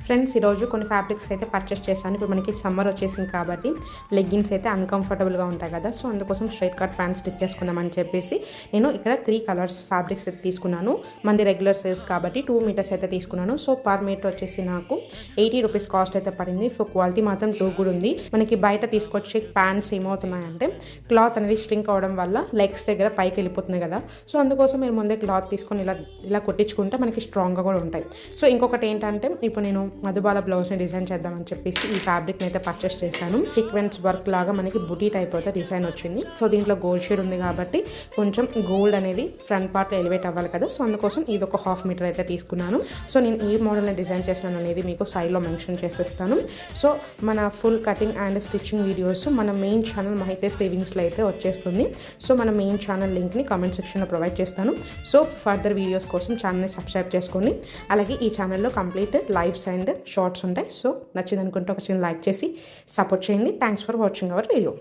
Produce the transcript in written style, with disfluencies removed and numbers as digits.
Friends ఈరోజు కొన్ని fabrics అయితే పర్చేస్ చేశాను. ఇప్పుడు మనకి సమ్మర్ వచ్చేసింది కాబట్టి లెగ్గిన్స్ అయితే అన్కంఫర్టబుల్గా ఉంటాయి కదా, సో అందుకోసం స్ట్రైట్ కట్ ప్యాంట్ స్టిచ్ చేసుకుందామని చెప్పేసి నేను ఇక్కడ 3 కలర్స్ ఫ్యాబ్రిక్స్ అయితే తీసుకున్నాను. మంది రెగ్యులర్ సైజ్ కాబట్టి 2 మీటర్స్ అయితే తీసుకున్నాను. సో పర్ మీటర్ వచ్చేసి నాకు 80 రూపీస్ కాస్ట్ అయితే పడింది. సో క్వాలిటీ మాత్రం టూ గుడ్ ఉంది. మనకి బయట తీసుకొచ్చే ప్యాంట్స్ ఏమవుతున్నాయంటే క్లాత్ అనేది స్ట్రింక్ అవడం వల్ల లెగ్స్ దగ్గర పైకి వెళ్ళిపోతుంది కదా, సో అందుకోసం మీరు ముందే క్లాత్ తీసుకొని ఇలా కొట్టించుకుంటే మనకి స్ట్రాంగ్గా కూడా ఉంటాయి. సో ఇంకొకటి ఏంటంటే ఇప్పుడు నేను మధుబాల బ్లౌజ్ని డిజైన్ చేద్దామని చెప్పేసి ఈ ఫ్యాబ్రిక్ని అయితే పర్చేస్ చేశాను. సీక్వెన్స్ వర్క్ లాగా మనకి బుటీ టైప్ అయితే డిజైన్ వచ్చింది. సో దీంట్లో గోల్డ్ షేడ్ ఉంది కాబట్టి కొంచెం గోల్డ్ అనేది ఫ్రంట్ పార్ట్లో ఎలివేట్ అవ్వాలి కదా, సో అందుకోసం ఇది ఒక 1/2 మీటర్ అయితే తీసుకున్నాను. సో నేను ఈ మోడల్ని డిజైన్ చేసినాను అనేది మీకు సైడ్లో మెన్షన్ చేసేస్తాను. సో మన full cutting and stitching videos మన మెయిన్ ఛానల్ మహితే సేవింగ్స్లో అయితే వచ్చేస్తుంది. సో మన మెయిన్ ఛానల్ లింక్ని కామెంట్ సెక్షన్లో ప్రొవైడ్ చేస్తాను. సో ఫర్దర్ వీడియోస్ కోసం ఛానల్ని సబ్స్క్రైబ్ చేసుకోండి. అలాగే ఈ ఛానల్లో కంప్లీట్ లైవ్స్ అండ్ షార్ట్స్ ఉంటాయి. సో నచ్చింది అనుకుంటే ఒక చిన్న లైక్ చేసి సపోర్ట్ చేయండి. Thanks for watching our video.